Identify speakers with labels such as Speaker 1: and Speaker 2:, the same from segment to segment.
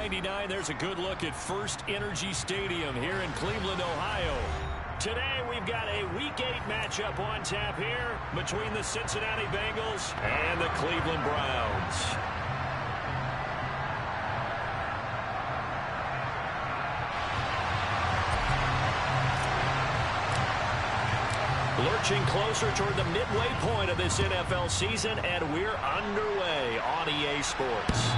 Speaker 1: 99, there's a good look at First Energy Stadium here in Cleveland, Ohio. Today we've got a Week 8 matchup on tap here between the Cincinnati Bengals and the Cleveland Browns. Lurching closer toward the midway point of this NFL season, and we're underway on EA Sports.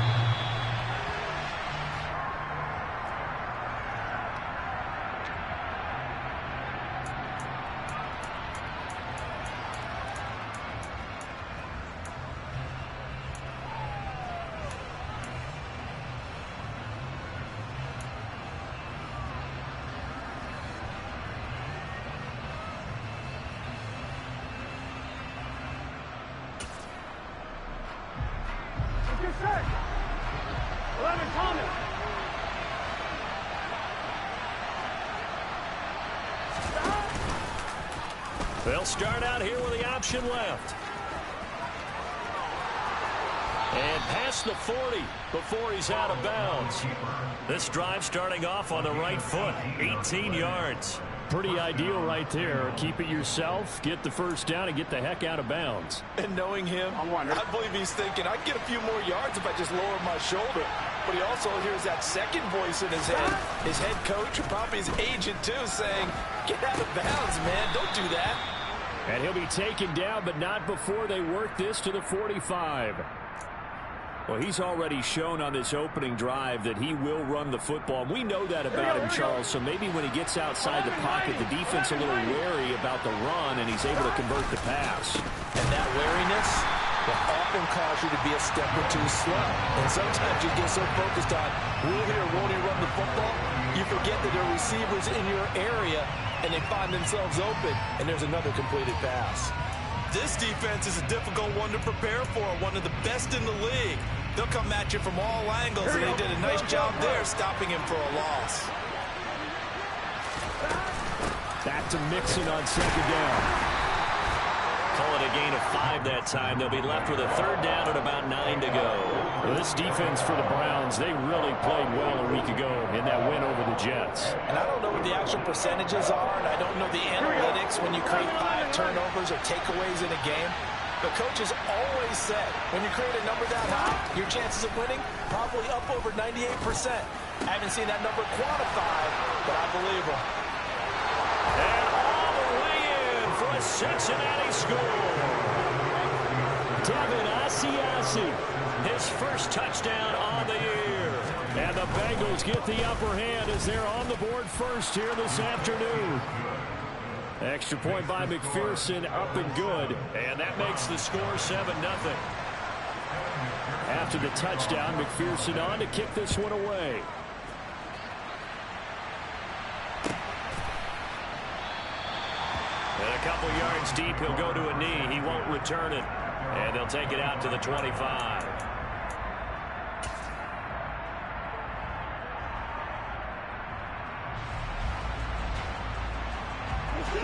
Speaker 1: They'll start out here with the option left. And past the 40 before he's out of bounds. This drive starting off on the right foot, 18 yards. Pretty ideal right there. Keep it yourself, get the first down, and get the heck out of bounds.
Speaker 2: And knowing him, I believe he's thinking, I can get a few more yards if I just lower my shoulder. But he also hears that second voice in his head. His head coach, or probably his agent too, saying, get out of bounds, man. Don't do that.
Speaker 1: And he'll be taken down, but not before they work this to the 45. Well, he's already shown on this opening drive that he will run the football. We know that about him, Charles, so maybe when he gets outside the pocket, the defense a little wary about the run, and he's able to convert the pass.
Speaker 2: And that wariness will often cause you to be a step or two slow. And sometimes you get so focused on, will he or won't he run the football, you forget that there are receivers in your area, and they find themselves open, and there's another completed pass. This defense is a difficult one to prepare for, one of the best in the league. They'll come at you from all angles, and they did a nice job there stopping him for a loss.
Speaker 1: Back to Mixon on second down. Call it a gain of 5 that time. They'll be left with a third down and about 9 to go. Well, this defense for the Browns, they really played well a week ago in that win over the Jets.
Speaker 2: And I don't know what the actual percentages are, and I don't know the analytics when you create 5 turnovers or takeaways in a game. But coaches always said, when you create a number that high, your chances of winning probably up over 98%. I haven't seen that number quantified, but I believe them.
Speaker 1: And all the way in for a Cincinnati score. Devin Asiasi, his first touchdown on the year. And the Bengals get the upper hand as they're on the board first here this afternoon. Extra point by McPherson, up and good. And that makes the score 7-0. After the touchdown, McPherson on to kick this one away. And a couple yards deep, he'll go to a knee. He won't return it. And they'll take it out to the 25.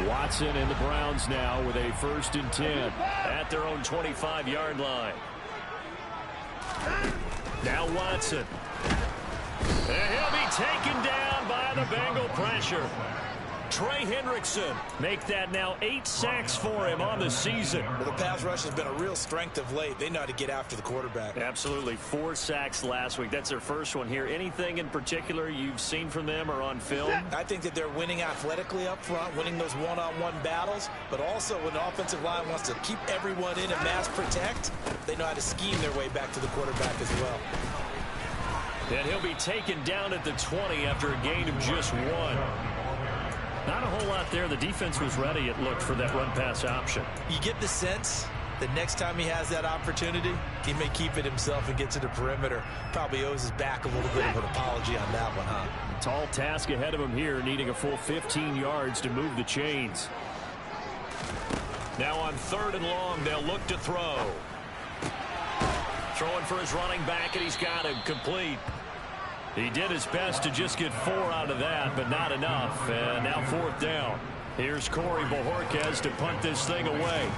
Speaker 1: Watson and the Browns now with a 1st and 10 at their own 25-yard line. Now Watson. And he'll be taken down by the Bengal pressure. Trey Hendrickson make that now 8 sacks for him on the season.
Speaker 2: Well, the pass rush has been a real strength of late. They know how to get after the quarterback.
Speaker 1: Absolutely. 4 sacks last week. That's their first one here. Anything in particular you've seen from them or on film?
Speaker 2: I think that they're winning athletically up front, winning those one-on-one battles, but also when the offensive line wants to keep everyone in and mass protect, they know how to scheme their way back to the quarterback as well.
Speaker 1: And he'll be taken down at the 20 after a gain of just 1. Not a whole lot there. The defense was ready, it looked, for that run-pass option.
Speaker 2: You get the sense that next time he has that opportunity, he may keep it himself and get to the perimeter. Probably owes his back a little bit of an apology on that one, huh?
Speaker 1: Tall task ahead of him here, needing a full 15 yards to move the chains. Now on 3rd and long, they'll look to throw. Throwing for his running back, and he's got him complete. He did his best to just get 4 out of that, but not enough. And now 4th down. Here's Corey Bojorquez to punt this thing away.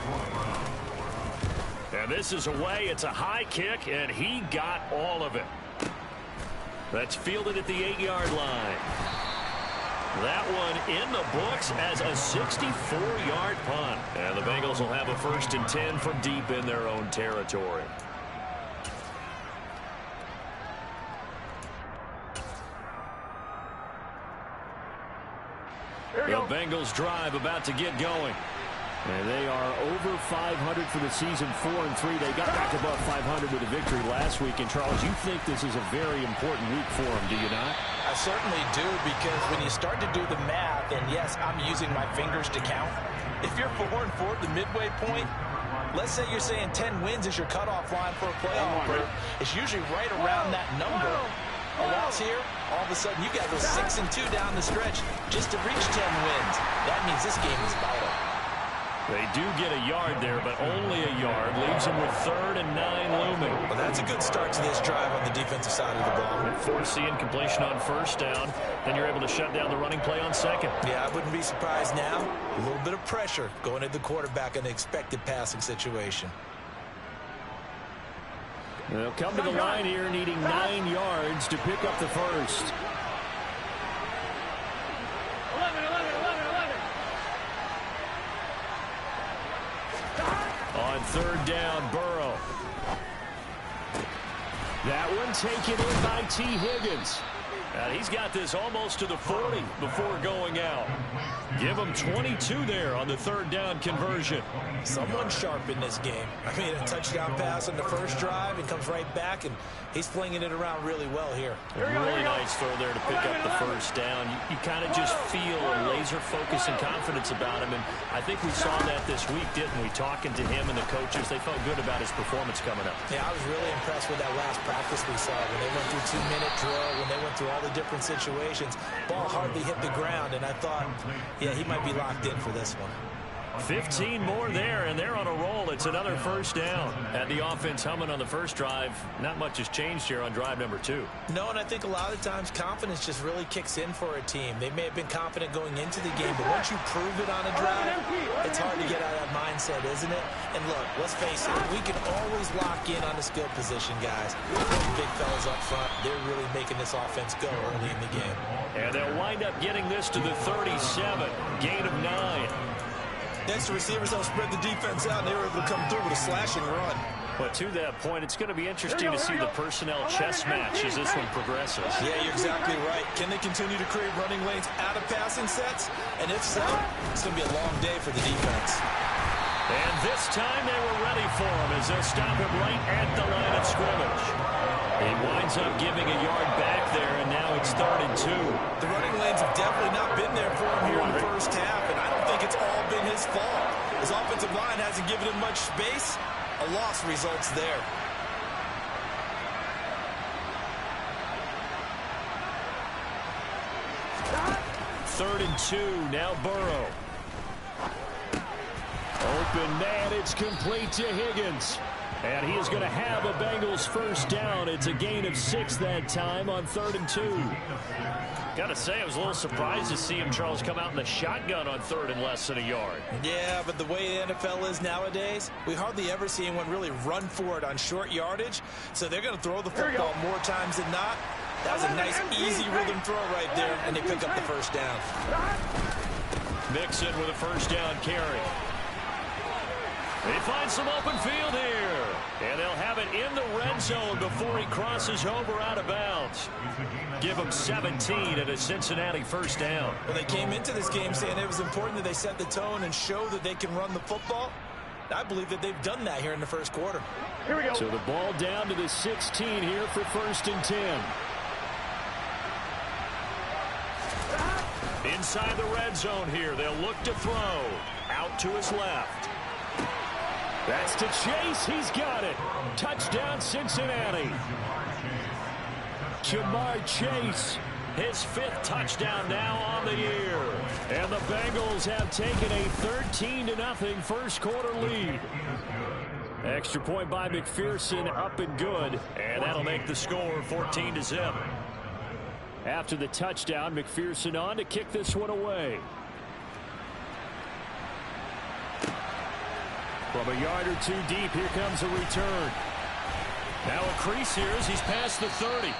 Speaker 1: And this is away. It's a high kick, and he got all of it. That's fielded at the 8-yard line. That one in the books as a 64-yard punt. And the Bengals will have a 1st and 10 from deep in their own territory. The Bengals drive about to get going. And they are over 500 for the season, 4-3. They got back above 500 with a victory last week. And, Charles, you think this is a very important week for them, do you not?
Speaker 2: I certainly do, because when you start to do the math, and yes, I'm using my fingers to count. If you're 4-4 at the midway point, let's say you're saying 10 wins is your cutoff line for a playoff berth. It's usually right around that number. A loss here, all of a sudden you got to go 6-2 down the stretch just to reach 10 wins. That means this game is vital.
Speaker 1: They do get a yard there, but only a yard. Leaves them with 3rd and 9 looming.
Speaker 2: Well, that's a good start to this drive on the defensive side of the ball.
Speaker 1: Force the incompletion on 1st down. Then you're able to shut down the running play on 2nd.
Speaker 2: Yeah, I wouldn't be surprised now. A little bit of pressure going at the quarterback in the expected passing situation.
Speaker 1: They'll come to the line here needing 9 yards to pick up the 1st.
Speaker 3: 11.
Speaker 1: On 3rd down, Burrow. That one taken in by T. Higgins. And he's got this almost to the 40 before going out. Give him 22 there on the 3rd down conversion.
Speaker 2: Someone sharp in this game. I mean, a touchdown pass on the first drive and comes right back, and he's flinging it around really well here.
Speaker 1: Really nice throw there to pick up the 1st down. You kind of just feel a laser focus and confidence about him, and I think we saw that this week, didn't we? Talking to him and the coaches, they felt good about his performance coming up.
Speaker 2: Yeah, I was really impressed with that last practice we saw when they went through 2-minute drill, when they went through all the different situations. Ball hardly hit the ground, and I thought, yeah, he might be locked in for this one.
Speaker 1: 15 more there, and they're on a roll. It's another 1st down. Had the offense humming on the first drive. Not much has changed here on drive number 2.
Speaker 2: No, and I think a lot of times confidence just really kicks in for a team. They may have been confident going into the game, but once you prove it on a drive, it's hard to get out of that mindset, isn't it? And look, let's face it, we can always lock in on the skill position, guys. Those big fellas up front, they're really making this offense go early in the game.
Speaker 1: And they'll wind up getting this to the 37. Gain of 9.
Speaker 2: Next, the receivers don't spread the defense out, and they were able to come through with a slashing run.
Speaker 1: But to that point, it's going to be interesting to see the personnel chess match as this one progresses.
Speaker 2: Yeah, you're exactly right. Can they continue to create running lanes out of passing sets? And if so, it's going to be a long day for the defense.
Speaker 1: And this time they were ready for him as they'll stop him right at the line of scrimmage. He winds up giving a yard back there, and now it's 3rd and 2.
Speaker 2: The running lanes have definitely not been there for him here in the first half, and I don't think it's all been his fault. His offensive line hasn't given him much space. A loss results there.
Speaker 1: Third and 2, now Burrow. Open man, it's complete to Higgins. And he is going to have a Bengals 1st down. It's a gain of 6 that time on 3rd and 2. Got to say, I was a little surprised to see him, Charles, come out in the shotgun on 3rd and less than a yard.
Speaker 2: Yeah, but the way the NFL is nowadays, we hardly ever see anyone really run for it on short yardage. So they're going to throw the football more times than not. That was a nice, easy rhythm throw right there, and they pick up the 1st down.
Speaker 1: Mixon with a 1st down carry. They find some open field here. And they'll have it in the red zone before he crosses over out of bounds. Give them 17 at a Cincinnati 1st down.
Speaker 2: Well, they came into this game saying it was important that they set the tone and show that they can run the football. I believe that they've done that here in the first quarter.
Speaker 3: Here we go.
Speaker 1: So the ball down to the 16 here for 1st and 10. Inside the red zone here. They'll look to throw. Out to his left. That's to Chase. He's got it. Touchdown, Cincinnati. Jamar Chase, his 5th touchdown now on the year. And the Bengals have taken a 13-0 first quarter lead. Extra point by McPherson, up and good. And that'll make the score 14-0. After the touchdown, McPherson on to kick this one away. From a yard or 2 deep, here comes a return. Now a crease here as he's past the 30.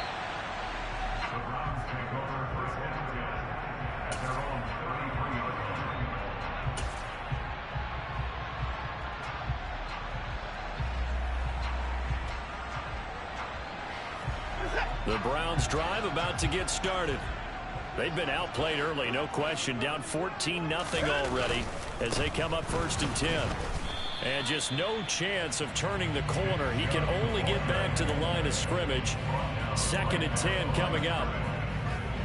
Speaker 1: The Browns drive about to get started. They've been outplayed early, no question. Down 14-0 already as they come up 1st and 10. And just no chance of turning the corner. He can only get back to the line of scrimmage. 2nd and 10 coming up.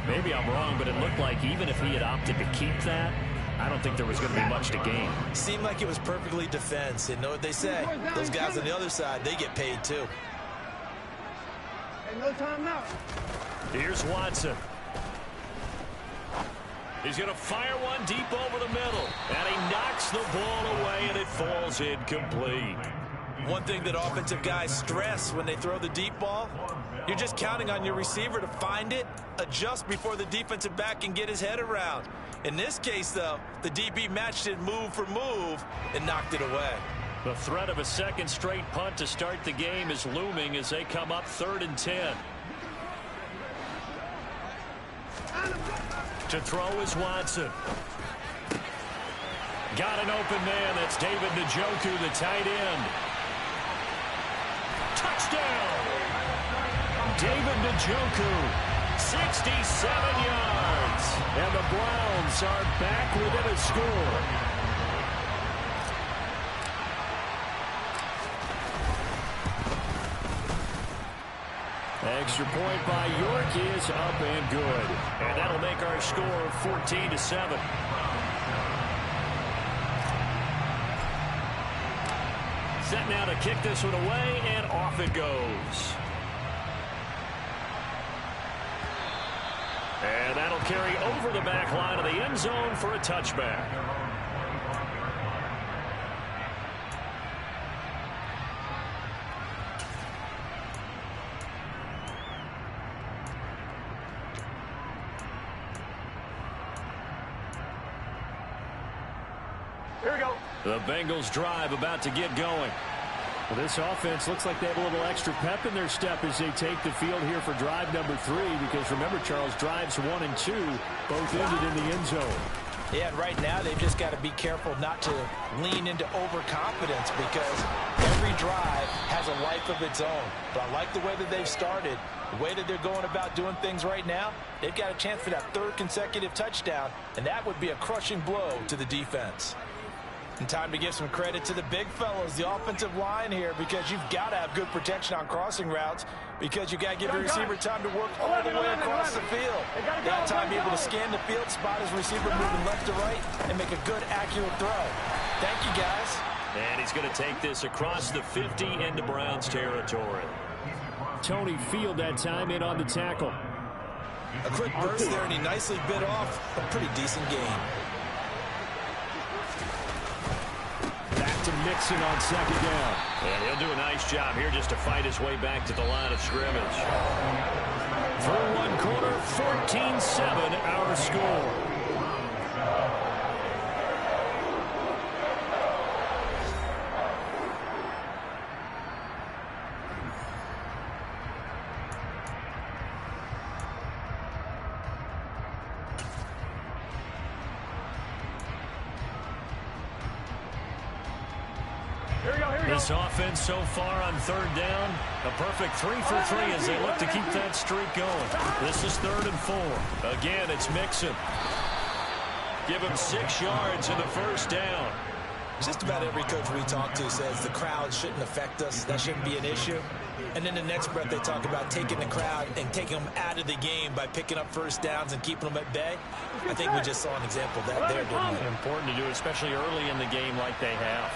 Speaker 1: Maybe I'm wrong, but it looked like even if he had opted to keep that, I don't think there was going to be much to gain.
Speaker 2: Seemed like it was perfectly defense. And know what they say? Those guys on the other side, they get paid too.
Speaker 3: No timeout.
Speaker 1: Here's Watson. He's going to fire one deep over the middle. And he knocks the ball away, and it falls incomplete.
Speaker 2: One thing that offensive guys stress when they throw the deep ball, you're just counting on your receiver to find it, adjust before the defensive back can get his head around. In this case, though, the DB matched it move for move and knocked it away.
Speaker 1: The threat of a second straight punt to start the game is looming as they come up 3rd and 10. To throw is Watson. Got an open man. That's David Njoku, the tight end. Touchdown! David Njoku, 67 yards. And the Browns are back within a score. Extra point by York is up and good. And that'll make our score 14-7. Set now to kick this one away, and off it goes. And that'll carry over the back line of the end zone for a touchback. The Bengals drive about to get going. Well, this offense looks like they have a little extra pep in their step as they take the field here for drive number 3, because remember, Charles, drives 1 and 2 both ended in the end zone.
Speaker 2: Yeah, and right now they've just got to be careful not to lean into overconfidence, because every drive has a life of its own. But I like the way that they've started, the way that they're going about doing things right now. They've got a chance for that 3rd consecutive touchdown, and that would be a crushing blow to the defense. And time to give some credit to the big fellows, the offensive line here, because you've got to have good protection on crossing routes, because you've got to give your receiver time to work all the way across the field. That time able to scan the field, spot his receiver moving left to right, and make a good, accurate throw. Thank you, guys.
Speaker 1: And he's going to take this across the 50 into Browns territory. Tony Field that time in on the tackle.
Speaker 2: A quick burst there, and he nicely bit off a pretty decent game.
Speaker 1: To Mixon on 2nd down. And he'll do a nice job here just to fight his way back to the line of scrimmage. Through one quarter, 14-7 our score. This offense so far on 3rd down, a perfect 3 for 3 as they look to keep that streak going. This is 3rd and 4. Again, it's Mixon. Give him 6 yards in the 1st down.
Speaker 2: Just about every coach we talk to says the crowd shouldn't affect us. That shouldn't be an issue. And then the next breath they talk about taking the crowd and taking them out of the game by picking up 1st downs and keeping them at bay. I think we just saw an example of that there, didn't we?
Speaker 1: Important to do, especially early in the game like they have.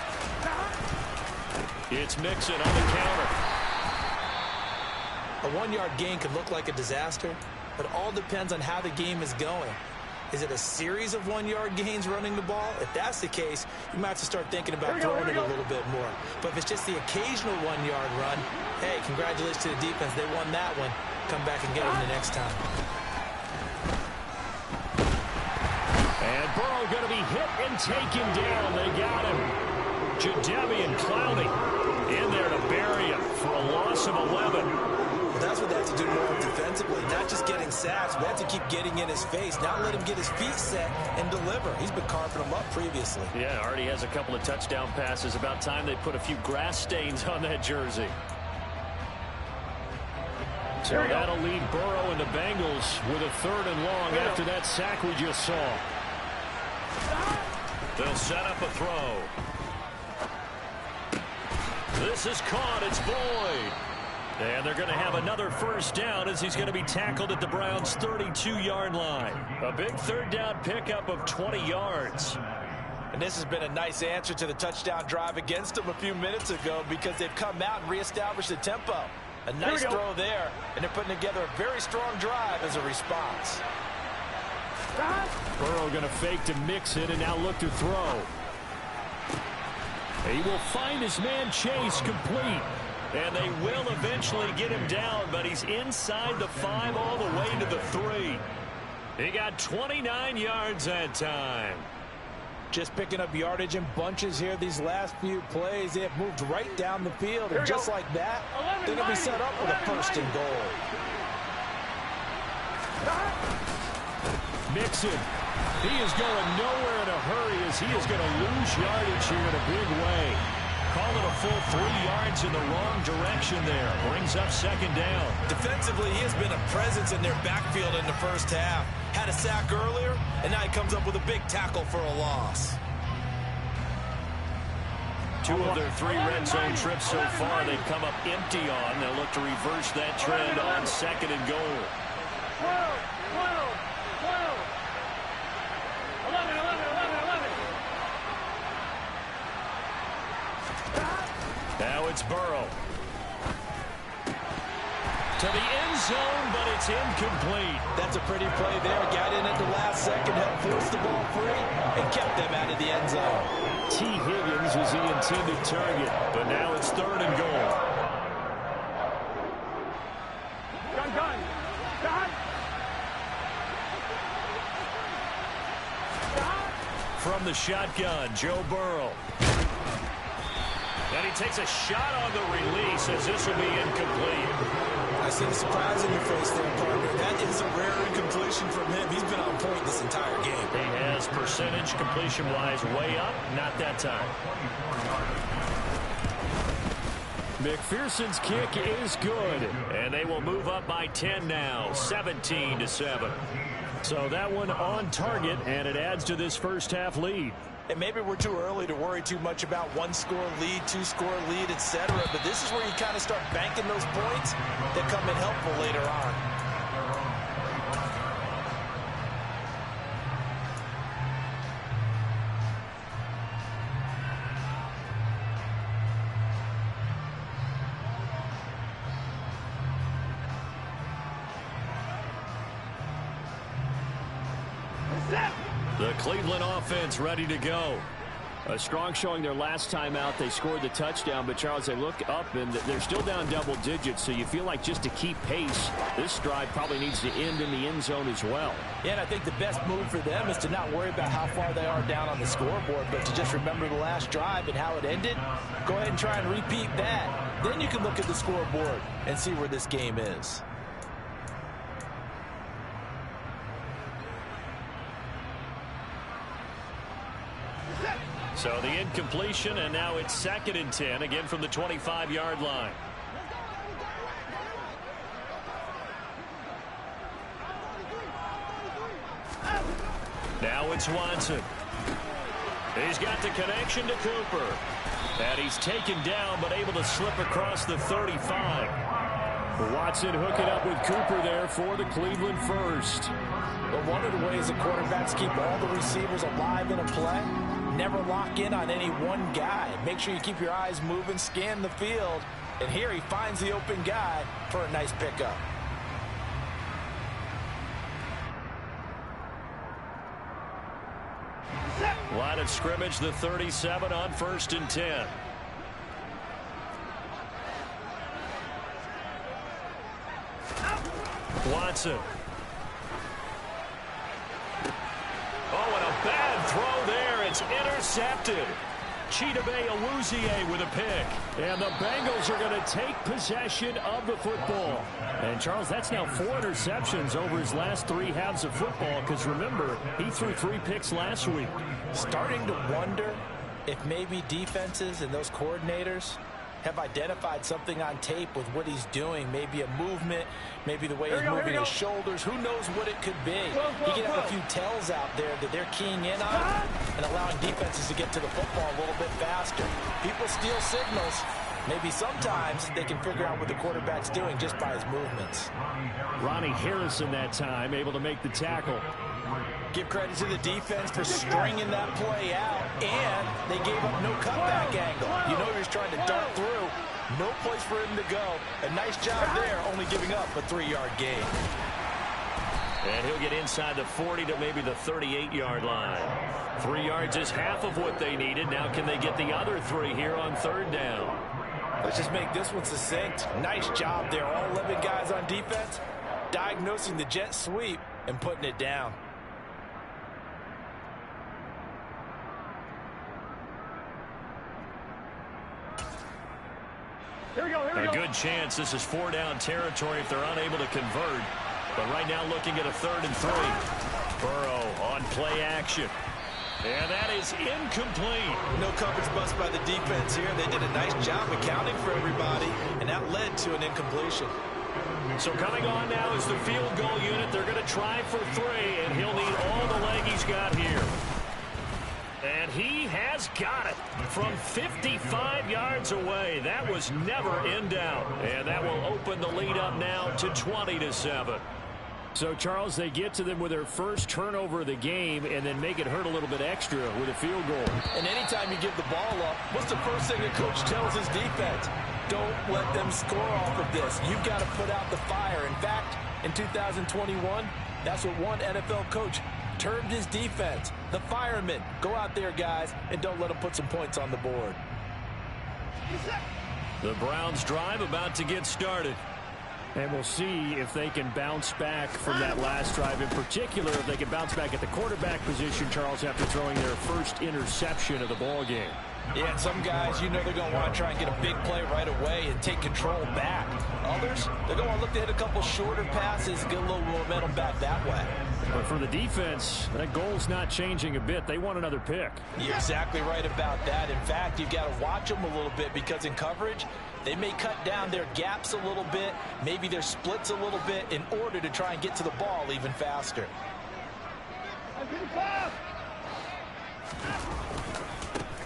Speaker 1: It's Mixon on the counter.
Speaker 2: A 1-yard gain could look like a disaster, but it all depends on how the game is going. Is it a series of 1-yard gains running the ball? If that's the case, you might have to start thinking about throwing it a little bit more. But if it's just the occasional 1-yard run, hey, congratulations to the defense. They won that one. Come back and get them the next time.
Speaker 1: And Burrow going to be hit and taken down. They got him. Jadeveon Clowney in there to bury him for a loss of 11.
Speaker 2: That's what that to do more defensively, not just getting sacks. We have to keep getting in his face, not let him get his feet set and deliver. He's been carving them up previously.
Speaker 1: Yeah, already has a couple of touchdown passes. About time they put a few grass stains on that jersey. So that'll lead Burrow and the Bengals with a 3rd and long after that sack we just saw. They'll set up a throw. This is caught. It's Boyd. And they're going to have another 1st down as he's going to be tackled at the Browns' 32-yard line. A big 3rd down pickup of 20 yards.
Speaker 2: And this has been a nice answer to the touchdown drive against them a few minutes ago because they've come out and reestablished the tempo. A nice throw there, and they're putting together a very strong drive as a response.
Speaker 1: Burrow going to fake to mix it and now look to throw. He will find his man Chase complete. And they will eventually get him down, but he's inside the 5 all the way to the 3. He got 29 yards that time.
Speaker 2: Just picking up yardage in bunches here these last few plays. They have moved right down the field, and just like that, they're going to be set up with a 1st and goal.
Speaker 1: Mixon. He is going nowhere in a hurry as he is going to lose yardage here in a big way. Call it a full 3 yards in the wrong direction there. Brings up 2nd down.
Speaker 2: Defensively, he has been a presence in their backfield in the 1st half. Had a sack earlier, and now he comes up with a big tackle for a loss.
Speaker 1: 2 of their 3 red zone trips so far they've come up empty on. They'll look to reverse that trend on 2nd and goal. 11. Now it's Burrow. To the end zone, but it's incomplete.
Speaker 2: That's a pretty play there. Got in at the last second, helped force the ball free, and kept them out of the end zone.
Speaker 1: T. Higgins was the intended target, but now it's 3rd and goal. Gun. From the shotgun, Joe Burrow. And he takes a shot on the release as this will be incomplete.
Speaker 2: I see the surprise in your face there, partner. That is a rare incompletion from him. He's been on point this entire game.
Speaker 1: He has percentage completion-wise way up. Not that time. McPherson's kick is good. And they will move up by 10 now, 17-7. So that one on target, and it adds to this 1st half lead.
Speaker 2: And maybe we're too early to worry too much about 1-score lead, 2-score lead, etc. But this is where you kind of start banking those points that come in helpful later on.
Speaker 1: The Cleveland offense ready to go. A strong showing their last time out. They scored the touchdown, but Charles, they look up and they're still down double digits, so you feel like just to keep pace, this drive probably needs to end in the end zone as well.
Speaker 2: Yeah, and I think the best move for them is to not worry about how far they are down on the scoreboard, but to just remember the last drive and how it ended. Go ahead and try and repeat that. Then you can look at the scoreboard and see where this game is.
Speaker 1: So the incompletion, and now it's 2nd and 10, again from the 25-yard line. Now it's Watson. He's got the connection to Cooper. And he's taken down, but able to slip across the 35. Watson hooking up with Cooper there for the Cleveland 1st.
Speaker 2: But one of the ways that quarterbacks keep all the receivers alive in a play, never lock in on any one guy. Make sure you keep your eyes moving, scan the field. And here he finds the open guy for a nice pickup.
Speaker 1: Line of scrimmage, the 37 on 1st and 10. Watson. Oh, and a bad throw there. It's intercepted. Chidobe with a pick. And the Bengals are going to take possession of the football. And, Charles, that's now 4 interceptions over his last 3 halves of football because, remember, he threw 3 picks last week.
Speaker 2: Starting to wonder if maybe defenses and those coordinators have identified something on tape with what he's doing. Maybe a movement, maybe the way he's moving his shoulders. Who knows what it could be? He can have a few tells out there that they're keying in on and allowing defenses to get to the football a little bit faster. People steal signals. Maybe sometimes they can figure out what the quarterback's doing just by his movements.
Speaker 1: Ronnie Harrison that time able to make the tackle.
Speaker 2: Give credit to the defense for stringing that play out, and they gave up no cutback angle. You know he was trying to dart through. No place for him to go. A nice job there, only giving up a 3-yard gain.
Speaker 1: And he'll get inside the 40 to maybe the 38-yard line. 3 yards is half of what they needed. Now can they get the other 3 here on 3rd down?
Speaker 2: Let's just make this one succinct. Nice job there. All 11 guys on defense diagnosing the jet sweep and putting it down.
Speaker 1: A good chance this is 4-down territory if they're unable to convert. But right now looking at a 3rd and 3. Burrow on play action. And that is incomplete.
Speaker 2: No coverage bust by the defense here. They did a nice job accounting for everybody, and that led to an incompletion.
Speaker 1: So coming on now is the field goal unit. They're going to try for 3, and he'll need all the leg he's got here. And he has got it from 55 yards away. That was never in doubt. And that will open the lead up now to 20-7. So, Charles, they get to them with their first turnover of the game and then make it hurt a little bit extra with a field goal.
Speaker 2: And anytime you give the ball up, what's the first thing a coach tells his defense? Don't let them score off of this. You've got to put out the fire. In fact, in 2021, that's what one NFL coach termed his defense. The firemen. Go out there, guys, and don't let them put some points on the board.
Speaker 1: The Browns drive about to get started. And we'll see if they can bounce back from that last drive. In particular, if they can bounce back at the quarterback position, Charles, after throwing their first interception of the ball game.
Speaker 2: Yeah, and some guys, you know they're going to want to try and get a big play right away and take control back. Others, they're going to want to look to hit a couple shorter passes, get a little momentum back that way.
Speaker 1: But for the defense, that goal's not changing a bit. They want another pick.
Speaker 2: You're exactly right about that. In fact, you've got to watch them a little bit because in coverage, they may cut down their gaps a little bit, maybe their splits a little bit in order to try and get to the ball even faster.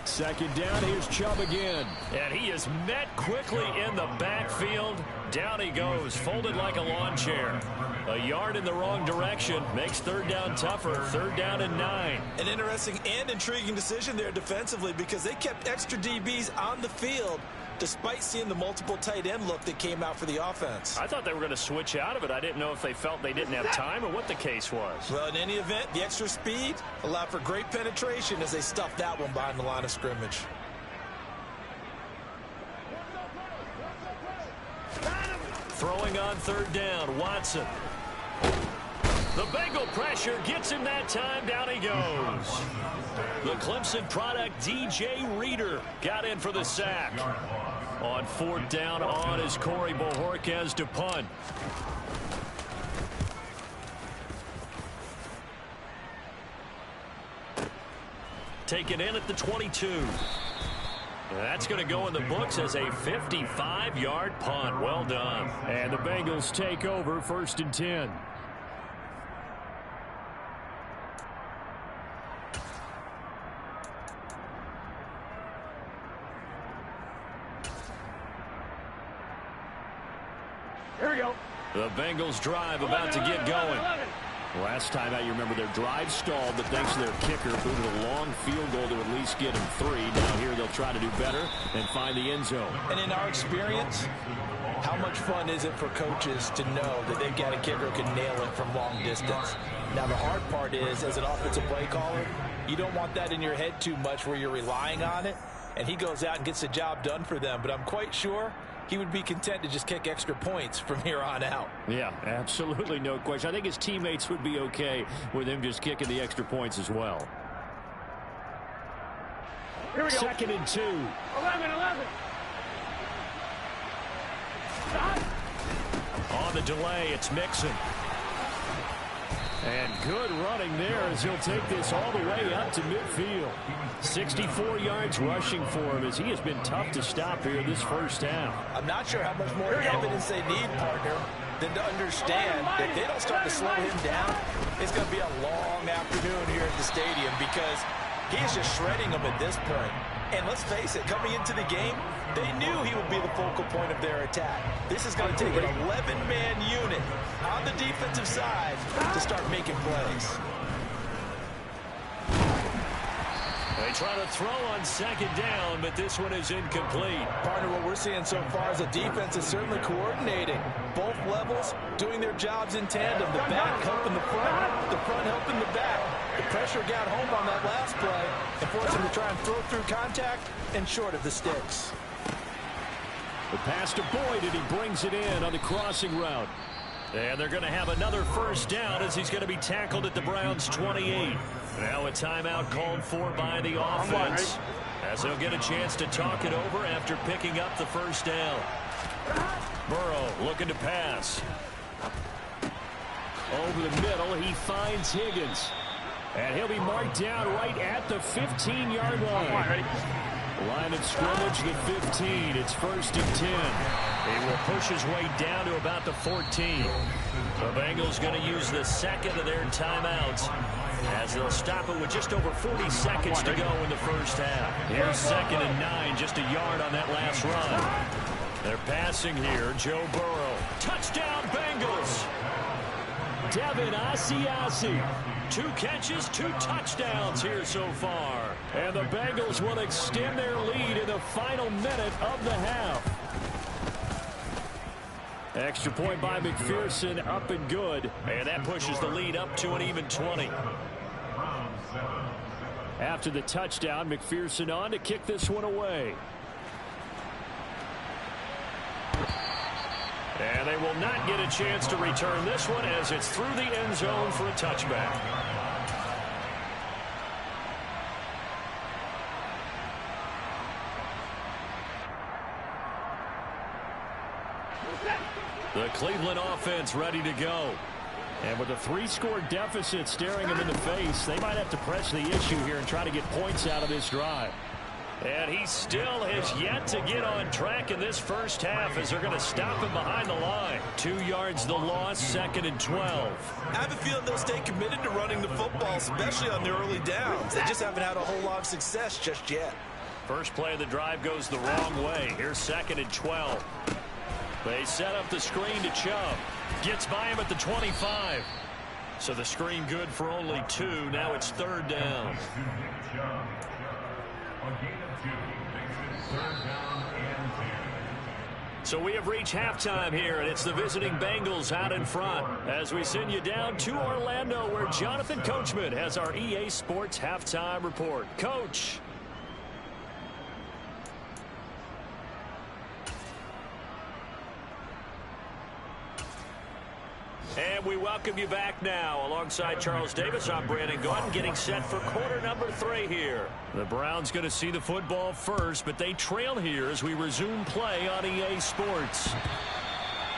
Speaker 1: Second down, here's Chubb again. And he is met quickly in the backfield. Down he goes, folded like a lawn chair. A yard in the wrong direction makes 3rd down tougher. 3rd down and 9.
Speaker 2: An interesting and intriguing decision there defensively because they kept extra DBs on the field despite seeing the multiple tight end look that came out for the offense.
Speaker 1: I thought they were going to switch out of it. I didn't know if they felt they didn't have time or what the case was.
Speaker 2: Well, in any event, the extra speed allowed for great penetration as they stuffed that one behind the line of scrimmage.
Speaker 1: Throwing on 3rd down, Watson. The Bengal pressure gets him that time. Down he goes. The Clemson product, DJ Reader, got in for the sack. On 4th down, on is Corey Bojorquez to punt. Taken in at the 22. That's going to go in the books as a 55-yard punt. Well done. And the Bengals take over 1st and 10. Here we go. The Bengals drive about to get going. Last time out, you remember their drive stalled, but thanks to their kicker, booted a long field goal to at least get them 3. Now here they'll try to do better and find the end zone.
Speaker 2: And in our experience, how much fun is it for coaches to know that they've got a kicker who can nail it from long distance? Now the hard part is, as an offensive play caller, you don't want that in your head too much where you're relying on it, and he goes out and gets the job done for them. But I'm quite sure he would be content to just kick extra points from here on out.
Speaker 1: Yeah, absolutely no question. I think his teammates would be okay with him just kicking the extra points as well.
Speaker 3: Here we go.
Speaker 1: 2nd and 2.
Speaker 3: 11. Stop.
Speaker 1: On the delay, it's Mixon. And good running there as he'll take this all the way up to midfield. 64 yards rushing for him as he has been tough to stop here this first half.
Speaker 2: I'm not sure how much more evidence they need, partner, than to understand that if they don't start to slow him down, it's going to be a long afternoon here at the stadium because he is just shredding them at this point. And let's face it, coming into the game, they knew he would be the focal point of their attack. This is going to take an 11-man unit on the defensive side to start making plays.
Speaker 1: They try to throw on 2nd down, but this one is incomplete.
Speaker 2: Partner, what we're seeing so far is the defense is certainly coordinating. Both levels doing their jobs in tandem. The back helping the front helping the back. The pressure got home on that last play and forced him to try and throw through contact and short of the sticks.
Speaker 1: The pass to Boyd, and he brings it in on the crossing route. And they're going to have another first down as he's going to be tackled at the Browns' 28. Now a timeout called for by the offense as they'll get a chance to talk it over after picking up the first down. Burrow looking to pass. Over the middle, he finds Higgins. And he'll be marked down right at the 15-yard line. Line of scrimmage, the 15. It's 1st and 10. He will push his way down to about the 14. The Bengals going to use the 2nd of their timeouts as they'll stop it with just over 40 seconds to go in the first half. Here's 2nd and 9, just a yard on that last run. They're passing here. Joe Burrow. Touchdown, Bengals. Devin Asiasi. 2 catches, 2 touchdowns here so far. And the Bengals will extend their lead in the final minute of the half. Extra point by McPherson, up and good. And that pushes the lead up to an even 20. After the touchdown, McPherson on to kick this one away. And they will not get a chance to return this one as it's through the end zone for a touchback. The Cleveland offense ready to go. And with a 3-score deficit staring them in the face, they might have to press the issue here and try to get points out of this drive. And he still has yet to get on track in this first half as they're going to stop him behind the line. 2 yards the loss, 2nd and 12.
Speaker 2: I have a feeling they'll stay committed to running the football, especially on the early downs. They just haven't had a whole lot of success just yet.
Speaker 1: First play of the drive goes the wrong way. Here's 2nd and 12. They set up the screen to Chubb. Gets by him at the 25. So the screen good for only 2. Now it's 3rd down. So we have reached halftime here, and it's the visiting Bengals out in front as we send you down to Orlando where Jonathan Coachman has our EA Sports halftime report. Coach. And we welcome you back now. Alongside Charles Davis, I'm Brandon Gaudin, getting set for quarter number 3 here. The Browns going to see the football first, but they trail here as we resume play on EA Sports.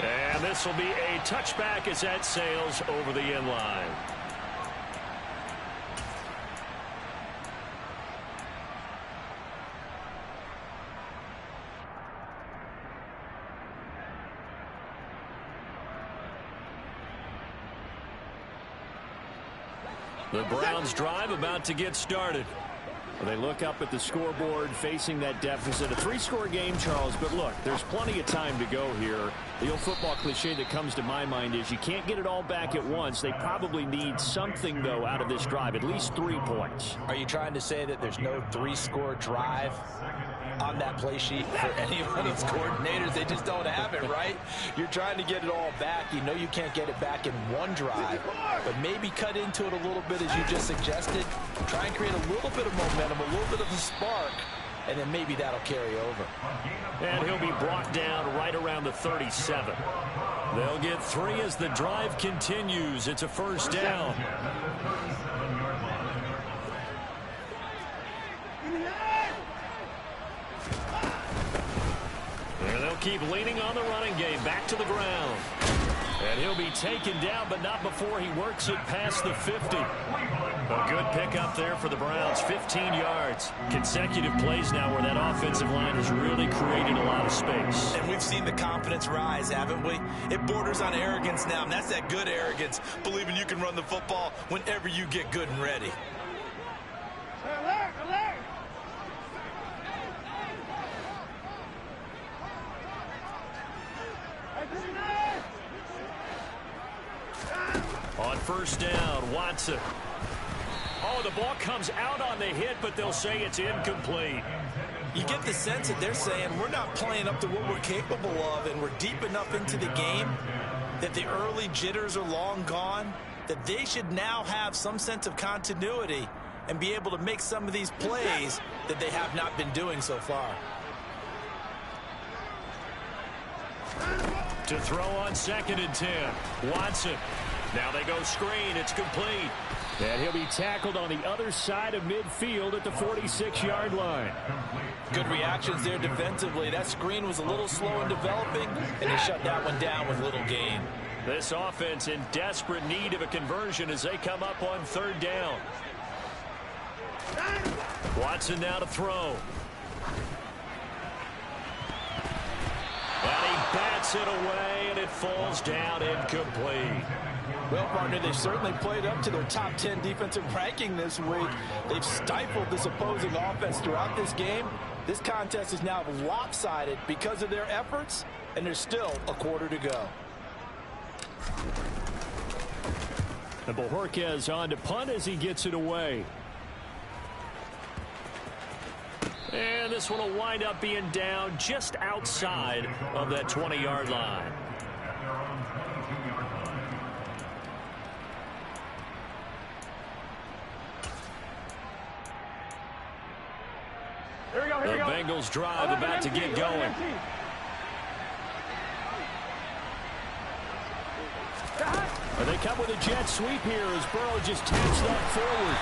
Speaker 1: And this will be a touchback as that sails over the end line. The Browns drive about to get started. Well, they look up at the scoreboard facing that deficit. A 3-score game, Charles, but look, there's plenty of time to go here. The old football cliche that comes to my mind is you can't get it all back at once. They probably need something, though, out of this drive, at least 3 points.
Speaker 2: Are you trying to say that there's no 3-score drive on that play sheet for any of those coordinators? They just don't have it, right? You're trying to get it all back. You know you can't get it back in one drive, but maybe cut into it a little bit as you just suggested. Try and create a little bit of momentum, a little bit of a spark, and then maybe that'll carry over.
Speaker 1: And he'll be brought down right around the 37. They'll get 3 as the drive continues. It's a first down. they'll keep leaning on the running game. Back to the ground. And he'll be taken down, but not before he works it past the 50. A good pickup there for the Browns. 15 yards. Consecutive plays now where that offensive line has really created a lot of space.
Speaker 2: And we've seen the confidence rise, haven't we? It borders on arrogance now, and that's that good arrogance, believing you can run the football whenever you get good and ready.
Speaker 1: On first down, Watson. Oh, the ball comes out on the hit, but they'll say it's incomplete.
Speaker 2: You get the sense that they're saying we're not playing up to what we're capable of, and we're deep enough into the game that the early jitters are long gone, that they should now have some sense of continuity and be able to make some of these plays that they have not been doing so far.
Speaker 1: To throw on 2nd and 10. Watson. Now they go screen. It's complete. And he'll be tackled on the other side of midfield at the 46-yard line.
Speaker 2: Good reactions there defensively. That screen was a little slow in developing, and they shut that one down with little gain.
Speaker 1: This offense in desperate need of a conversion as they come up on 3rd down. Watson now to throw. And he bats it away, and it falls down incomplete.
Speaker 2: Well, partner, they've certainly played up to their top 10 defensive ranking this week. They've stifled this opposing offense throughout this game. This contest is now lopsided because of their efforts, and there's still a quarter to go.
Speaker 1: And Bojorquez on to punt as he gets it away. And this one will wind up being down just outside of that 20-yard line. The Bengals drive about to get going. And they come with a jet sweep here as Burrow just taps that forward.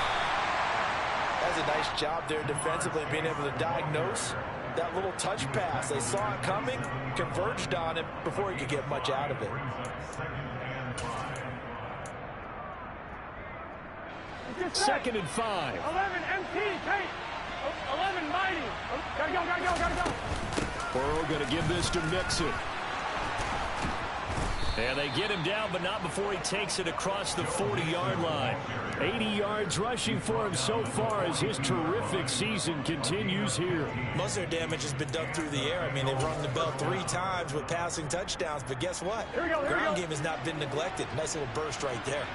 Speaker 2: That's a nice job there defensively, being able to diagnose that little touch pass. They saw it coming, converged on it before he could get much out of it.
Speaker 1: Second and 5.
Speaker 3: 11 MT, Tate. 11 Mighty. Gotta go.
Speaker 1: Burrow going to give this to Mixon. And they get him down, but not before he takes it across the 40-yard line. 80 yards rushing for him so far as his terrific season continues here.
Speaker 2: Most of their damage has been done through the air. I mean, they've rung the bell 3 times with passing touchdowns, but guess what? Ground game has not been neglected. Nice little burst right there.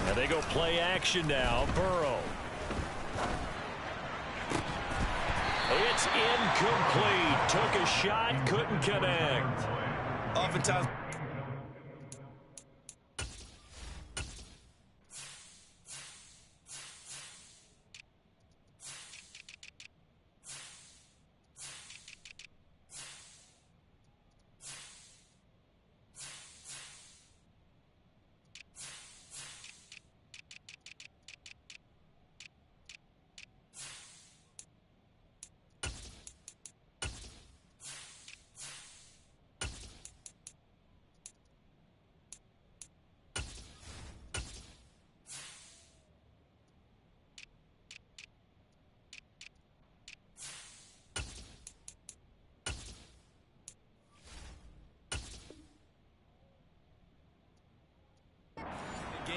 Speaker 1: And they go play action now. Burrow. It's incomplete. Took a shot, couldn't connect.
Speaker 2: Oftentimes.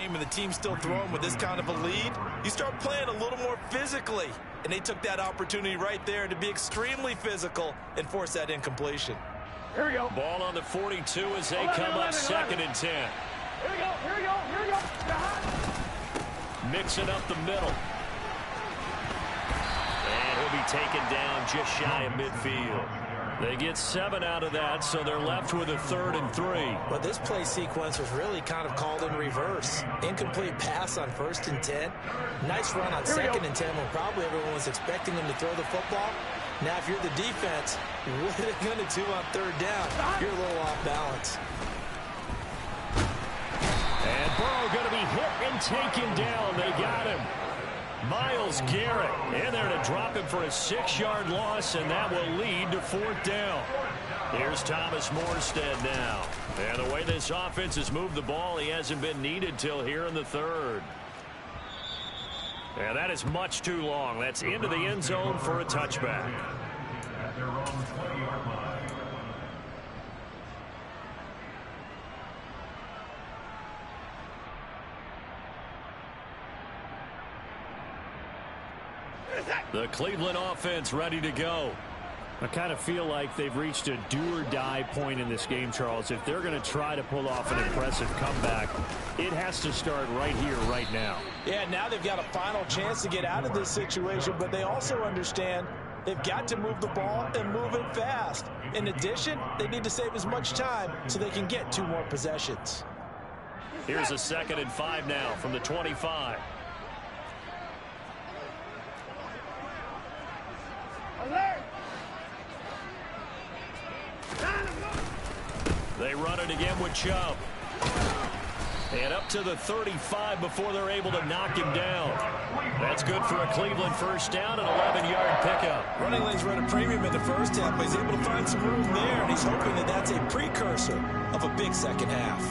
Speaker 2: And the team's still throwing with this kind of a lead, you start playing a little more physically. And they took that opportunity right there to be extremely physical and force that incompletion.
Speaker 3: Here we go.
Speaker 1: Ball on the 42 as they come up 2nd and 10.
Speaker 3: Here we go.
Speaker 1: Mixing up the middle. And he'll be taken down just shy of midfield. They get 7 out of that, so they're left with a 3rd and 3.
Speaker 2: But this play sequence was really kind of called in reverse. Incomplete pass on 1st and 10. Nice run on 2nd and 10 when probably everyone was expecting them to throw the football. Now, if you're the defense, what are they going to do on 3rd down? You're a little off balance.
Speaker 1: And Burrow going to be hit and taken down. They got him. Miles Garrett in there to drop him for a 6-yard loss, and that will lead to 4th down. Here's Thomas Morstead now. And the way this offense has moved the ball, he hasn't been needed till here in the 3rd. And that is much too long. That's into the end zone for a touchback.
Speaker 4: At their own 20-yard line.
Speaker 1: The Cleveland offense ready to go. I kind of feel like they've reached a do-or-die point in this game, Charles. If they're going to try to pull off an impressive comeback, it has to start right here, right now.
Speaker 2: Yeah, now they've got a final chance to get out of this situation, but they also understand they've got to move the ball and move it fast. In addition, they need to save as much time so they can get 2 more possessions.
Speaker 1: Here's a 2nd and 5 now from the 25. They run it again with Chubb. And up to the 35 before they're able to knock him down. That's good for a Cleveland first down, an 11-yard pickup.
Speaker 2: Running lanes run a premium in the first half, but he's able to find some room there, and he's hoping that that's a precursor of a big second half.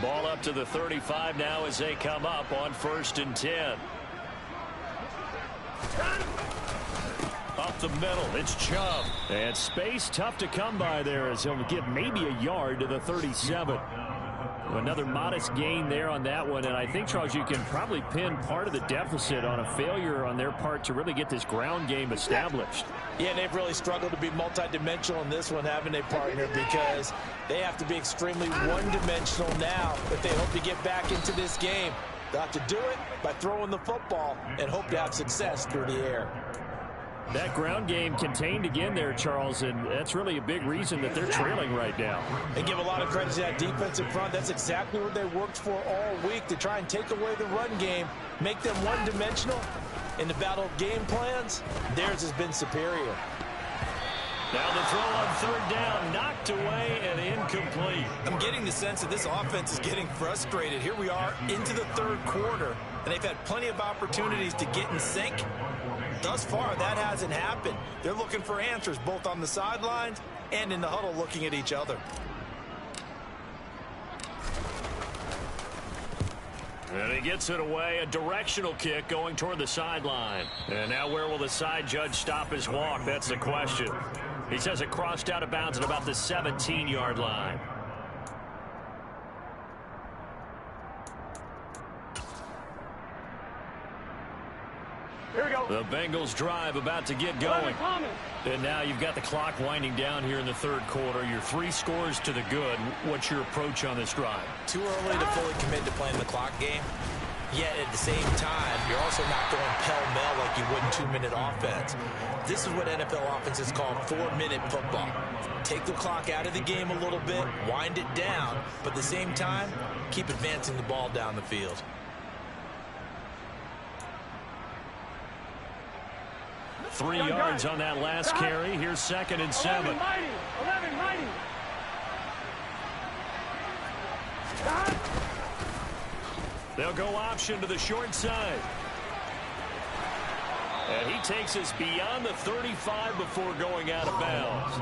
Speaker 1: Ball up to the 35 now as they come up on 1st and 10. Up the middle, it's Chubb. And space tough to come by there as he'll get maybe a yard to the 37. Another modest gain there on that one, and I think, Charles, you can probably pin part of the deficit on a failure on their part to really get this ground game established.
Speaker 2: Yeah, they've really struggled to be multidimensional in this one, haven't they, partner, because they have to be extremely one-dimensional now if they hope to get back into this game. They'll have to do it by throwing the football and hope to have success through the air.
Speaker 1: That ground game contained again there, Charles, and that's really a big reason that they're trailing right now.
Speaker 2: And give a lot of credit to that defense in front. That's exactly what they worked for all week, to try and take away the run game, make them one-dimensional. In the battle of game plans, theirs has been superior.
Speaker 1: Now the throw on 3rd down, knocked away and incomplete.
Speaker 2: I'm getting the sense that this offense is getting frustrated. Here we are into the 3rd quarter, and they've had plenty of opportunities to get in sync. Thus far, that hasn't happened. They're looking for answers both on the sidelines and in the huddle looking at each other.
Speaker 1: And he gets it away, a directional kick going toward the sideline. And now where will the side judge stop his walk? That's the question. He says it crossed out of bounds at about the 17-yard line.
Speaker 3: Here we go.
Speaker 1: The Bengals drive about to get going. And now you've got the clock winding down here in the 3rd quarter. You're 3 scores to the good. What's your approach on this drive?
Speaker 2: Too early to fully commit to playing the clock game. Yet at the same time, you're also not going pell-mell like you would in 2-minute offense. This is what NFL offenses call 4-minute football. Take the clock out of the game a little bit, wind it down, but at the same time, keep advancing the ball down the field.
Speaker 1: Three yards on that last carry. Here's 2nd and 7.
Speaker 3: 11 mighty.
Speaker 1: They'll go option to the short side. And he takes us beyond the 35 before going out of bounds.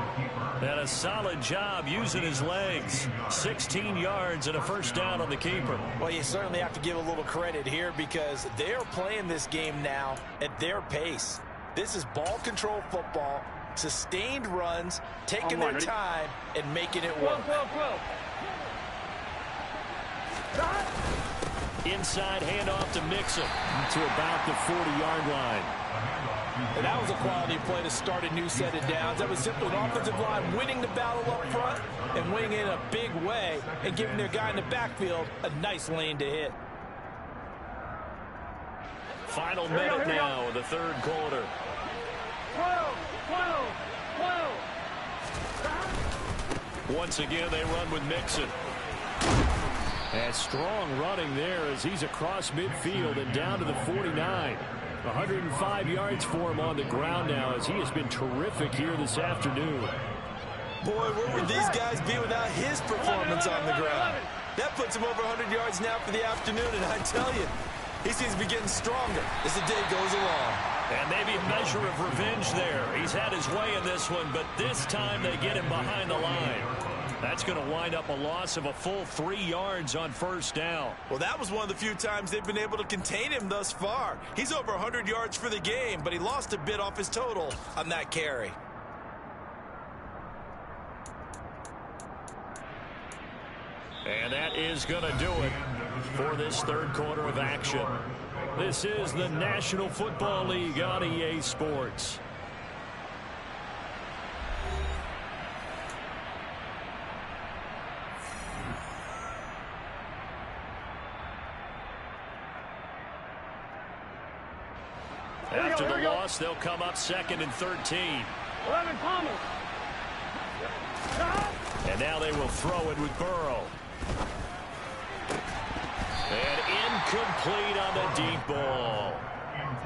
Speaker 1: And a solid job using his legs. 16 yards and a first down on the keeper.
Speaker 2: Well, you certainly have to give a little credit here because they are playing this game now at their pace. This is ball control football, sustained runs, taking their time and making it work.
Speaker 1: Inside handoff to Mixon to about the 40-yard line.
Speaker 2: And that was a quality play to start a new set of downs. That was simply an offensive line winning the battle up front and winning it in a big way and giving their guy in the backfield a nice lane to hit.
Speaker 1: Final minute now of the 3rd quarter.
Speaker 3: 12.
Speaker 1: Once again, they run with Mixon. And strong running there as he's across midfield and down to the 49. 105 yards for him on the ground now as he has been terrific here this afternoon.
Speaker 2: Boy, where would these guys be without his performance on the ground? That puts him over 100 yards now for the afternoon, and I tell you, he seems to be getting stronger as the day goes along.
Speaker 1: And maybe a measure of revenge there. He's had his way in this one, but this time they get him behind the line. That's going to wind up a loss of a full 3 yards on first down.
Speaker 2: Well, that was one of the few times they've been able to contain him thus far. He's over 100 yards for the game, but he lost a bit off his total on that carry.
Speaker 1: And that is going to do it for this third quarter of action. This is the National Football League on EA Sports. After the loss, they'll come up 2nd and 13.
Speaker 3: 11 Palmer.
Speaker 1: And now they will throw it with Burrow. And incomplete on the deep ball.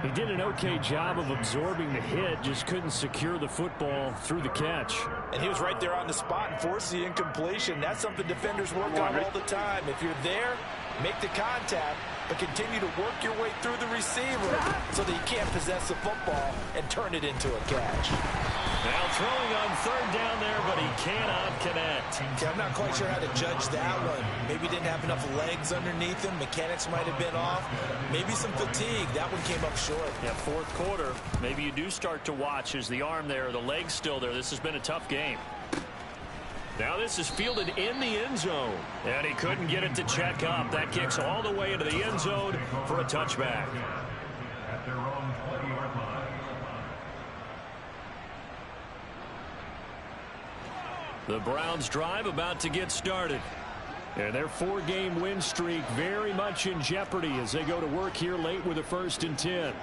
Speaker 1: He did an okay job of absorbing the hit, just couldn't secure the football through the catch.
Speaker 2: And he was right there on the spot and forced the incompletion. That's something defenders work on all the time. If you're there, make the contact, but continue to work your way through the receiver so that you can't possess the football and turn it into a catch.
Speaker 1: Now throwing on third down there, but he cannot connect.
Speaker 2: Okay, I'm not quite sure how to judge that one. Maybe he didn't have enough legs underneath him. Mechanics might have been off. Maybe some fatigue. That one came up short.
Speaker 1: Yeah, fourth quarter, maybe you do start to watch as the arm there, the leg's still there. This has been a tough game. Now this is fielded in the end zone. And he couldn't get it to check up. That kicks all the way into the end zone for a touchback.
Speaker 4: At their own 20-yard line.
Speaker 1: The Browns drive about to get started. And their 4-game win streak very much in jeopardy as they go to work here late with a 1st and 10.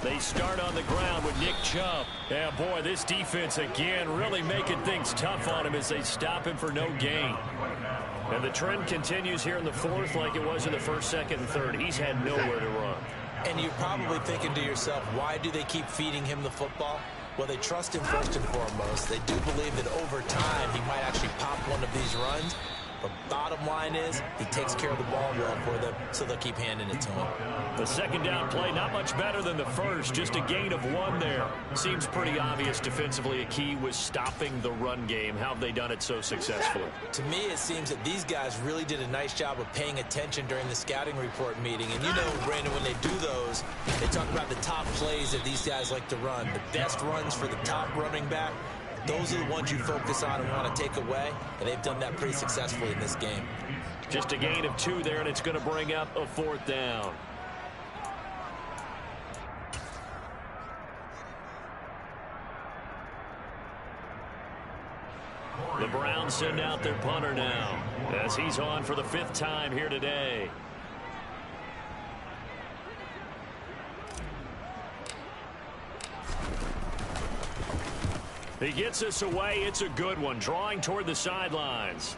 Speaker 1: They start on the ground with Nick Chubb. Yeah, boy, this defense again really making things tough on him as they stop him for no gain. And the trend continues here in the 4th like it was in the 1st, 2nd, and 3rd. He's had nowhere to run.
Speaker 2: And you're probably thinking to yourself, why do they keep feeding him the football? Well, they trust him first and foremost. They do believe that over time he might actually pop one of these runs. But bottom line is he takes care of the ball well for them, so they'll keep handing it to him.
Speaker 1: The 2nd down play, not much better than the 1st, just a gain of 1 there. Seems pretty obvious defensively a key was stopping the run game. How have they done it so successfully?
Speaker 2: To me, it seems that these guys really did a nice job of paying attention during the scouting report meeting. And you know, Brandon, when they do those, they talk about the top plays that these guys like to run, the best runs for the top running back. Those are the ones you focus on and want to take away, and they've done that pretty successfully in this game.
Speaker 1: Just a gain of 2 there, and it's going to bring up a 4th down. The Browns send out their punter now as he's on for the 5th time here today. He gets us away. It's a good one. Drawing toward the sidelines.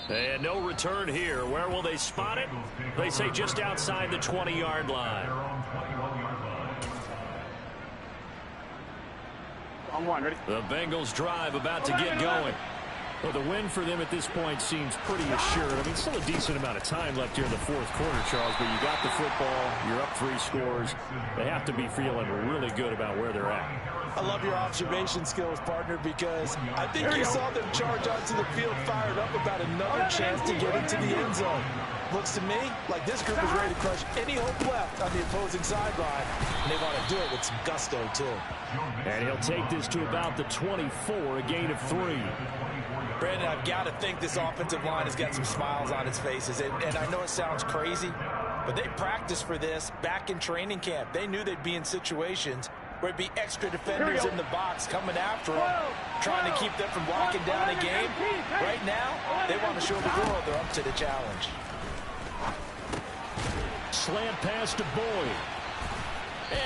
Speaker 1: And no return here. Where will they spot it? They say just outside the 20-yard line.
Speaker 3: On 1, ready?
Speaker 1: The Bengals drive about to get going. Well, the win for them at this point seems pretty assured. I mean, still a decent amount of time left here in the 4th quarter, Charles, but you got the football. You're up 3 scores. They have to be feeling really good about where they're at.
Speaker 2: I love your observation skills, partner, because I think you saw them charge onto the field fired up about another chance to get into the end zone. Looks to me like this group is ready to crush any hope left on the opposing sideline, and they want to do it with some gusto, too.
Speaker 1: And he'll take this to about the 24, a gain of 3.
Speaker 2: Brandon, I've got to think this offensive line has got some smiles on its faces, and I know it sounds crazy, but they practiced for this back in training camp. They knew they'd be in situations where it'd be extra defenders in the box coming after them, trying to keep them from locking down a game. Right now, they want to show the world they're up to the challenge.
Speaker 1: Slant pass to Boyd.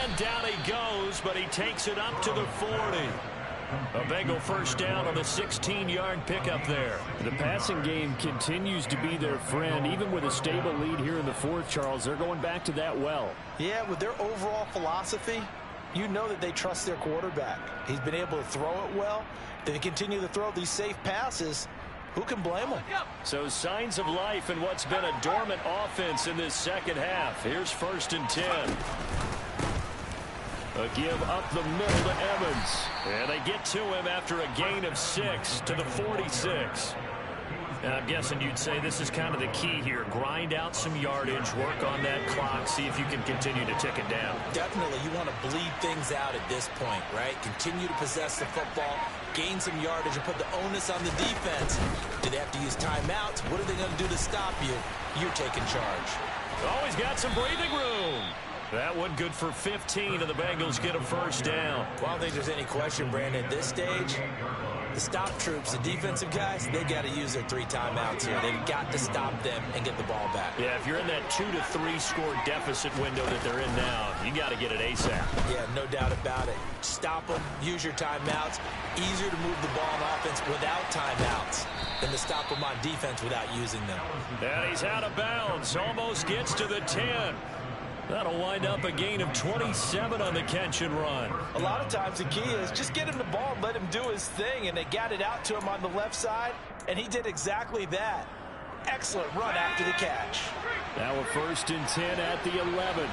Speaker 1: And down he goes, but he takes it up to the 40. A Bengal first down on the 16-yard pickup there. The passing game continues to be their friend. Even with a stable lead here in the fourth, Charles, they're going back to that well.
Speaker 2: Yeah, with their overall philosophy, you know that they trust their quarterback. He's been able to throw it well. They continue to throw these safe passes. Who can blame them?
Speaker 1: So signs of life in what's been a dormant offense in this second half. Here's 1st and 10. A give up the middle to Evans. And they get to him after a gain of 6 to the 46. And I'm guessing you'd say this is kind of the key here. Grind out some yardage, work on that clock, see if you can continue to tick it down.
Speaker 2: Definitely, you want to bleed things out at this point, right? Continue to possess the football, gain some yardage, and put the onus on the defense. Do they have to use timeouts? What are they going to do to stop you? You're taking charge.
Speaker 1: Always got some breathing room. That one good for 15, and the Bengals get a first down.
Speaker 2: Well, I don't think there's any question, Brandon. At this stage, the stop troops, the defensive guys, they got to use their 3 timeouts here. They've got to stop them and get the ball back.
Speaker 1: Yeah, if you're in that 2 to 3 score deficit window that they're in now, you got to get it ASAP.
Speaker 2: Yeah, no doubt about it. Stop them, use your timeouts. Easier to move the ball on offense without timeouts than to stop them on defense without using them.
Speaker 1: And he's out of bounds, almost gets to the 10. That'll wind up a gain of 27 on the catch and run.
Speaker 2: A lot of times the key is just get him the ball and let him do his thing, and they got it out to him on the left side, and he did exactly that. Excellent run after the catch.
Speaker 1: Now a 1st and 10 at the 11.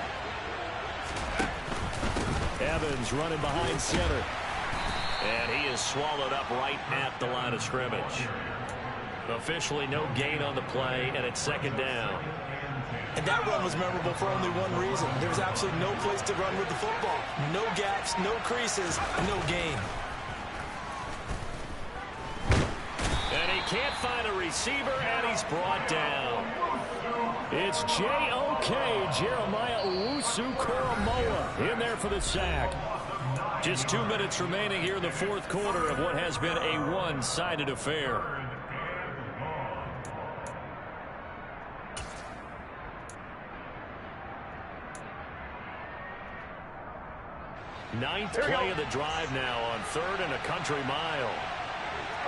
Speaker 1: Evans running behind center. And he is swallowed up right at the line of scrimmage. Officially no gain on the play, and it's 2nd down.
Speaker 2: And that run was memorable for only one reason. There was absolutely no place to run with the football. No gaps, no creases, no gain.
Speaker 1: And he can't find a receiver, and he's brought down. It's J.O.K. Jeremiah Owusu-Koramoah in there for the sack. Just 2 minutes remaining here in the fourth quarter of what has been a one-sided affair. Ninth play of the drive now on 3rd and a country mile.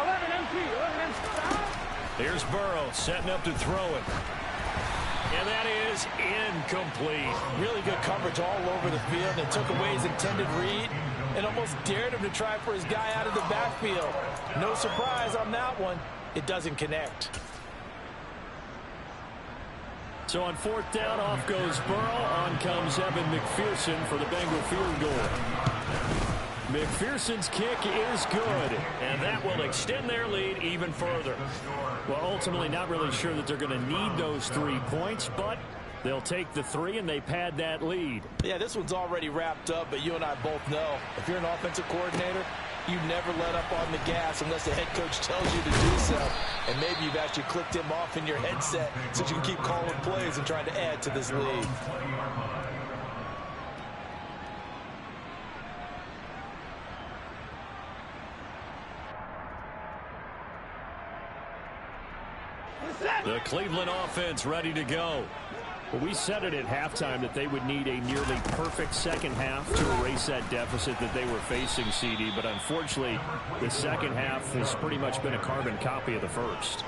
Speaker 3: 11 MP, 11 MP.
Speaker 1: Here's Burrow setting up to throw it. And that is incomplete.
Speaker 2: Really good coverage all over the field. It took away his intended read and almost dared him to try for his guy out of the backfield. No surprise on that one. It doesn't connect.
Speaker 1: So on 4th down, off goes Burrow. On comes Evan McPherson for the Bengal field goal. McPherson's kick is good, and that will extend their lead even further. Well, ultimately not really sure that they're going to need those 3 points, but they'll take the 3 and they pad that lead.
Speaker 2: Yeah, this one's already wrapped up, but you and I both know if you're an offensive coordinator, you never let up on the gas unless the head coach tells you to do so. And maybe you've actually clicked him off in your headset so you can keep calling plays and trying to add to this lead.
Speaker 1: The Cleveland offense ready to go. Well, we said it at halftime that they would need a nearly perfect second half to erase that deficit that they were facing, CD. But unfortunately, the second half has pretty much been a carbon copy of the first.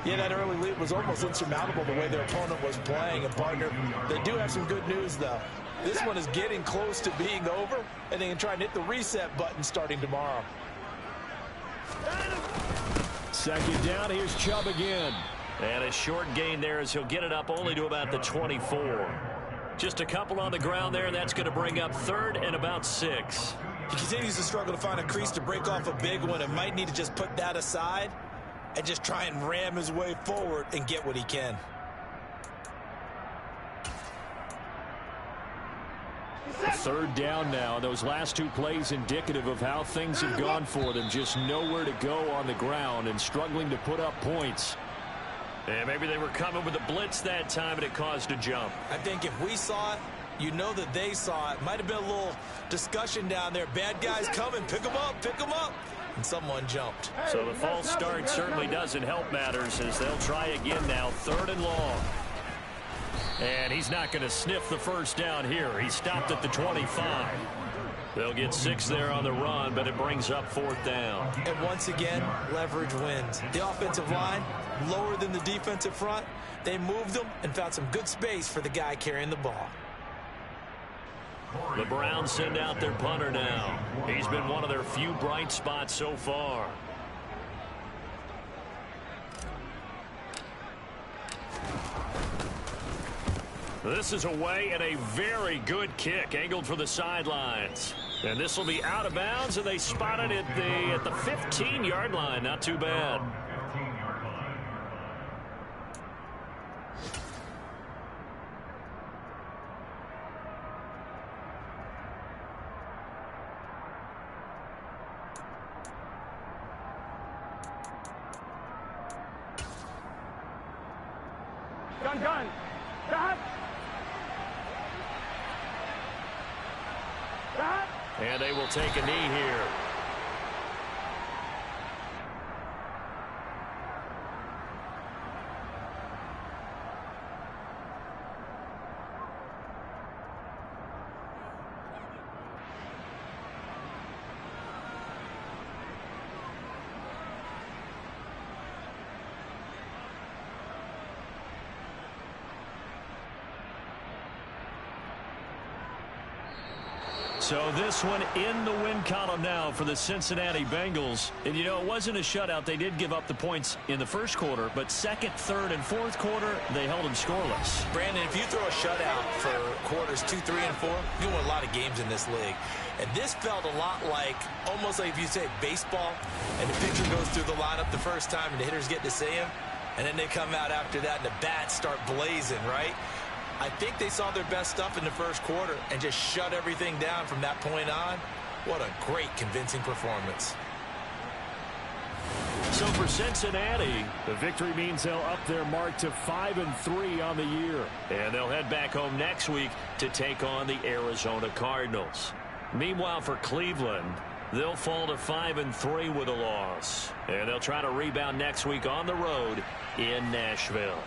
Speaker 2: Yeah, that early lead was almost insurmountable the way their opponent was playing. And, partner, they do have some good news, though. This one is getting close to being over, and they can try and hit the reset button starting tomorrow.
Speaker 1: 2nd down, here's Chubb again. And a short gain there as he'll get it up only to about the 24. Just a couple on the ground there. That's going to bring up 3rd and about 6.
Speaker 2: He continues to struggle to find a crease to break off a big one and might need to just put that aside and just try and ram his way forward and get what he can.
Speaker 1: A 3rd down now. Those last 2 plays indicative of how things have gone for them. Just nowhere to go on the ground and struggling to put up points. And maybe they were coming with a blitz that time, and it caused a jump.
Speaker 2: I think if we saw it, you know that they saw it. Might have been a little discussion down there. Bad guys coming. Pick them up. Pick them up. And someone jumped.
Speaker 1: So the false start certainly doesn't help matters as they'll try again now. 3rd and long. And he's not going to sniff the first down here. He stopped at the 25. They'll get 6 there on the run, but it brings up 4th down.
Speaker 2: And once again, leverage wins. The offensive line, lower than the defensive front. They moved them and found some good space for the guy carrying the ball.
Speaker 1: The Browns send out their punter now. He's been one of their few bright spots so far. This is away and a very good kick, angled for the sidelines. And this will be out of bounds, and they spot it at the 15-yard line. Not too bad.
Speaker 3: Gun. Got.
Speaker 1: And they will take a knee here. So this one in the win column now for the Cincinnati Bengals. And, you know, it wasn't a shutout. They did give up the points in the first quarter, but second, third, and fourth quarter, they held them scoreless.
Speaker 2: Brandon, if you throw a shutout for quarters 2, 3, and 4, you win a lot of games in this league. And this felt a lot like, almost like if you say baseball, and the pitcher goes through the lineup the first time and the hitters get to see him, and then they come out after that and the bats start blazing, right? I think they saw their best stuff in the first quarter and just shut everything down from that point on. What a great, convincing performance.
Speaker 1: So for Cincinnati, the victory means they'll up their mark to 5-3 on the year. And they'll head back home next week to take on the Arizona Cardinals. Meanwhile, for Cleveland, they'll fall to 5-3 with a loss. And they'll try to rebound next week on the road in Nashville.